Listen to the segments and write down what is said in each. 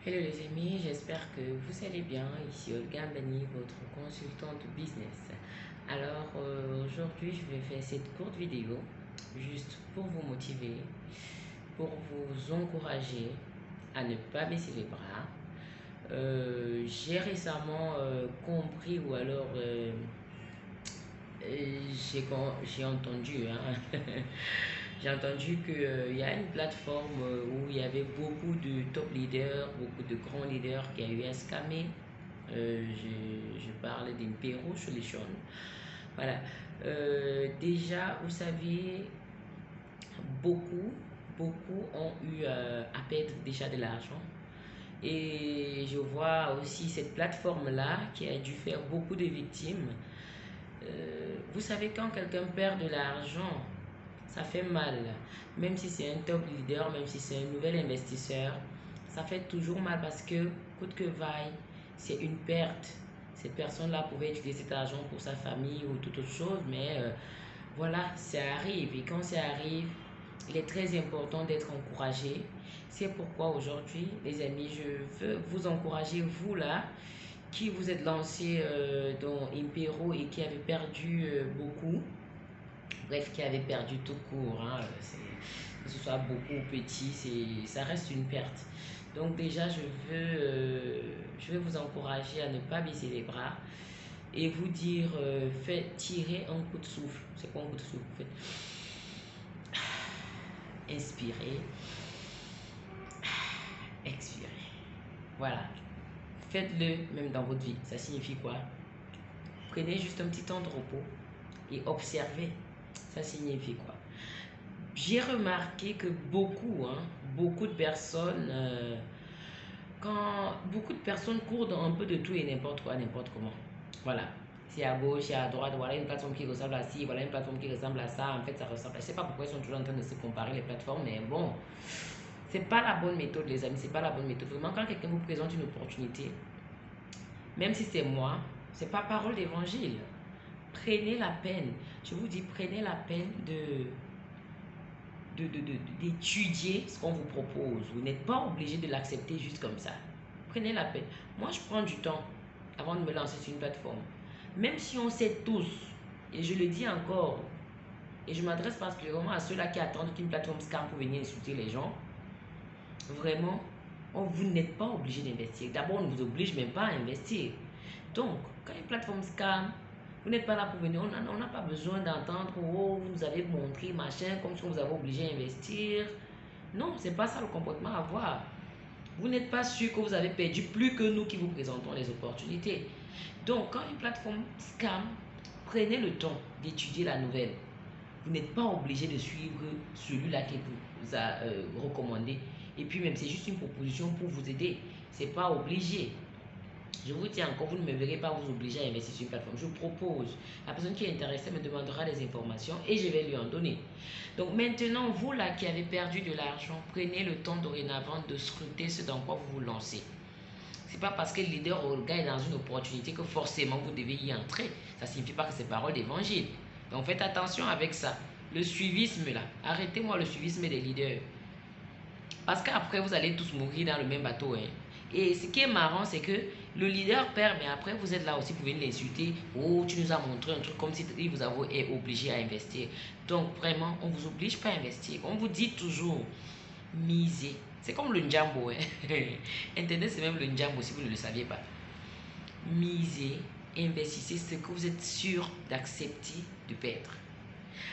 Hello les amis, j'espère que vous allez bien. Ici Olga Bani, votre consultante business. Alors aujourd'hui, je vais faire cette courte vidéo juste pour vous motiver, pour vous encourager à ne pas baisser les bras. J'ai récemment compris ou alors j'ai entendu, hein, j'ai entendu qu'il y a une plateforme où il y avait beaucoup de top leaders, beaucoup de grands leaders qui a eu à scammer. Je parle d'Impero Solution. Voilà. Déjà, vous savez, beaucoup, beaucoup ont eu à perdre déjà de l'argent. Et je vois aussi cette plateforme-là qui a dû faire beaucoup de victimes. Vous savez, quand quelqu'un perd de l'argent, ça fait mal. Même si c'est un top leader, même si c'est un nouvel investisseur, ça fait toujours mal parce que, coûte que vaille, c'est une perte. Cette personne-là pouvait utiliser cet argent pour sa famille ou toute autre chose, mais voilà, ça arrive. Et quand ça arrive, il est très important d'être encouragé. C'est pourquoi aujourd'hui, les amis, je veux vous encourager, vous là, qui vous êtes lancé dans Impero et qui avez perdu beaucoup, bref, qui avait perdu tout court, hein, que ce soit beaucoup ou petit, ça reste une perte. Donc déjà, je vais vous encourager à ne pas baisser les bras et vous dire, faites tirer un coup de souffle. C'est quoi un coup de souffle? Faites inspirer, expirer. Voilà. Faites-le même dans votre vie. Ça signifie quoi? Prenez juste un petit temps de repos et observez. Ça signifie quoi? J'ai remarqué que beaucoup de personnes, quand beaucoup de personnes courent dans un peu de tout et n'importe quoi, n'importe comment. Voilà. C'est à gauche, c'est à droite, voilà une plateforme qui ressemble à ci, voilà une plateforme qui ressemble à ça. En fait, ça ressemble. Je ne sais pas pourquoi ils sont toujours en train de se comparer les plateformes, mais bon, c'est pas la bonne méthode, les amis, c'est pas la bonne méthode. Vraiment, quand quelqu'un vous présente une opportunité, même si c'est moi, c'est pas parole d'évangile. Prenez la peine, je vous dis, prenez la peine d'étudier ce qu'on vous propose. Vous n'êtes pas obligé de l'accepter juste comme ça. Prenez la peine. Moi, je prends du temps avant de me lancer sur une plateforme. Même si on sait tous, et je le dis encore, et je m'adresse particulièrement à ceux-là qui attendent qu'une plateforme scam pour venir insulter les gens, vraiment, vous n'êtes pas obligé d'investir. D'abord, on ne vous oblige même pas à investir. Donc, quand une plateforme scam, vous n'êtes pas là pour venir, on n'a pas besoin d'entendre, oh, vous nous avez montré, machin, comme si on vous avait obligé à investir. Non, c'est pas ça le comportement à avoir. Vous n'êtes pas sûr que vous avez perdu plus que nous qui vous présentons les opportunités. Donc, quand une plateforme scam, prenez le temps d'étudier la nouvelle. Vous n'êtes pas obligé de suivre celui-là qui vous a recommandé. Et puis même, c'est juste une proposition pour vous aider. C'est pas obligé. Je vous dis encore, vous ne me verrez pas vous obliger à investir sur une plateforme. Je vous propose. La personne qui est intéressée me demandera des informations et je vais lui en donner. Donc maintenant, vous là qui avez perdu de l'argent, prenez le temps dorénavant de scruter ce dans quoi vous vous lancez. C'est pas parce que le leader Olga est dans une opportunité que forcément vous devez y entrer. Ça ne signifie pas que c'est parole d'évangile. Donc faites attention avec ça. Le suivisme là, arrêtez-moi le suivisme des leaders. Parce qu'après, vous allez tous mourir dans le même bateau. Hein. Et ce qui est marrant, c'est que le leader perd, mais après, vous êtes là aussi pour venir l'insulter. Oh, tu nous as montré un truc comme si vous avez obligé à investir. Donc, vraiment, on ne vous oblige pas à investir. On vous dit toujours, misez. C'est comme le Njambo. Hein. Internet, c'est même le Njambo si vous ne le saviez pas. Misez, investissez ce que vous êtes sûr d'accepter de perdre.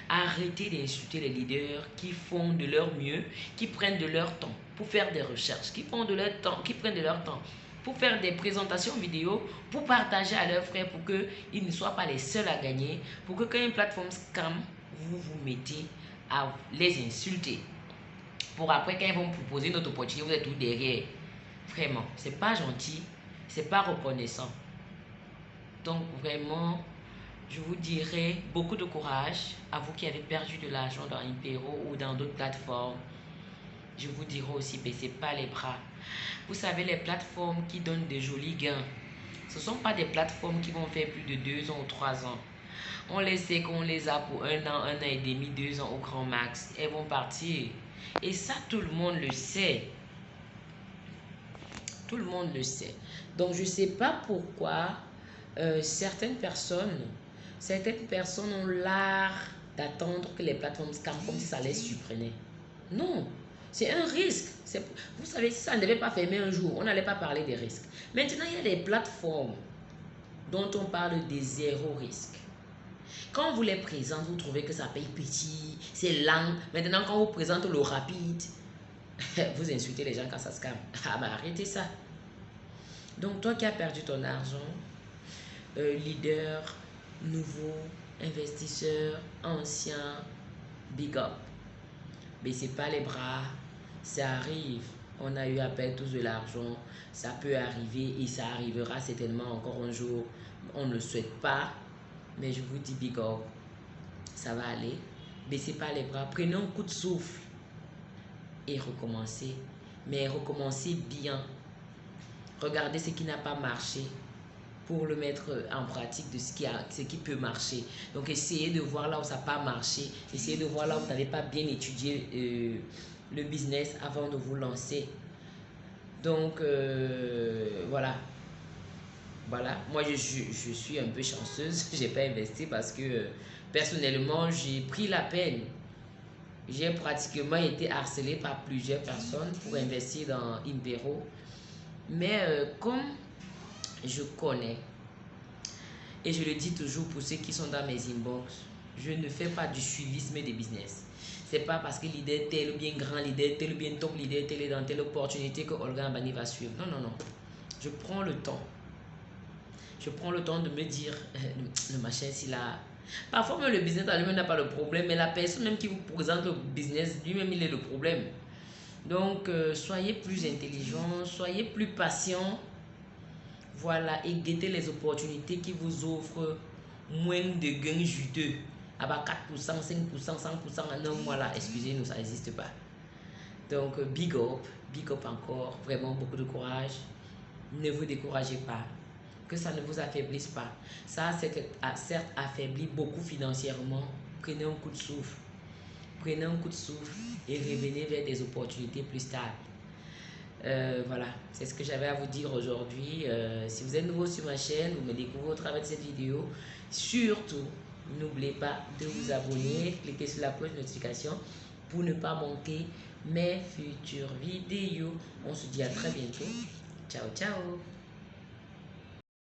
Arrêtez d'insulter les leaders qui font de leur mieux, qui prennent de leur temps pour faire des recherches, qui prennent de leur temps pour faire des présentations vidéo, pour partager à leurs frères pour qu'ils ne soient pas les seuls à gagner, pour que quand une plateforme scam, vous vous mettez à les insulter. Pour après, quand ils vont proposer notre opportunité, vous êtes tout derrière. Vraiment, c'est pas gentil, c'est pas reconnaissant. Donc vraiment, je vous dirais beaucoup de courage à vous qui avez perdu de l'argent dans Impero ou dans d'autres plateformes. Je vous dirais aussi, baissez pas les bras. Vous savez, les plateformes qui donnent de jolis gains, ce ne sont pas des plateformes qui vont faire plus de 2 ans ou 3 ans. On les sait qu'on les a pour 1 an et demi, 2 ans au grand max. Elles vont partir. Et ça, tout le monde le sait. Tout le monde le sait. Donc, je ne sais pas pourquoi certaines personnes ont l'art d'attendre que les plateformes scam comme si ça les surprenait. Non, c'est un risque. Vous savez, si ça ne devait pas fermer un jour, on n'allait pas parler des risques. Maintenant, il y a des plateformes dont on parle des zéro risque. Quand on vous les présente, vous trouvez que ça paye petit, c'est lent. Maintenant, quand on vous présente le rapide, vous insultez les gens quand ça scam. Ah bah arrêtez ça. Donc toi qui as perdu ton argent, leader, nouveau, investisseur, ancien, big up. Baissez pas les bras, ça arrive. On a eu à perdre tous de l'argent, ça peut arriver et ça arrivera certainement encore un jour. On ne le souhaite pas, mais je vous dis big up, ça va aller. Baissez pas les bras, prenez un coup de souffle et recommencez. Mais recommencez bien. Regardez ce qui n'a pas marché pour le mettre en pratique de ce qui peut marcher. Donc, essayez de voir là où ça n'a pas marché. Essayez de voir là où vous n'avez pas bien étudié le business avant de vous lancer. Donc, voilà. Voilà. Moi, je suis un peu chanceuse. Je n'ai pas investi parce que, personnellement, j'ai pris la peine. J'ai pratiquement été harcelée par plusieurs personnes pour investir dans Impero. Mais comme je connais, et je le dis toujours pour ceux qui sont dans mes inbox, je ne fais pas du suivisme des business. C'est pas parce que l'idée tel ou bien grand leader, tel ou bien top leader, tel est dans telle opportunité que Olga Ambani va suivre. Non, non, non. Je prends le temps. Je prends le temps de me dire, le machin, s'il a... Parfois, même le business en lui-même n'a pas le problème, mais la personne même qui vous présente le business, lui-même, il est le problème. Donc, soyez plus intelligent, soyez plus patient. Voilà, et guettez les opportunités qui vous offrent moins de gains juteux. À bas 4%, 5%, 100% en un mois là, excusez-nous, ça n'existe pas. Donc, big up encore, vraiment beaucoup de courage. Ne vous découragez pas, que ça ne vous affaiblisse pas. Ça, a certes affaibli beaucoup financièrement. Prenez un coup de souffle. Prenez un coup de souffle et revenez vers des opportunités plus stables. Voilà, c'est ce que j'avais à vous dire aujourd'hui. Si vous êtes nouveau sur ma chaîne, vous me découvrez au travers de cette vidéo. Surtout, n'oubliez pas de vous abonner, cliquez sur la cloche de notification pour ne pas manquer mes futures vidéos. On se dit à très bientôt. Ciao, ciao.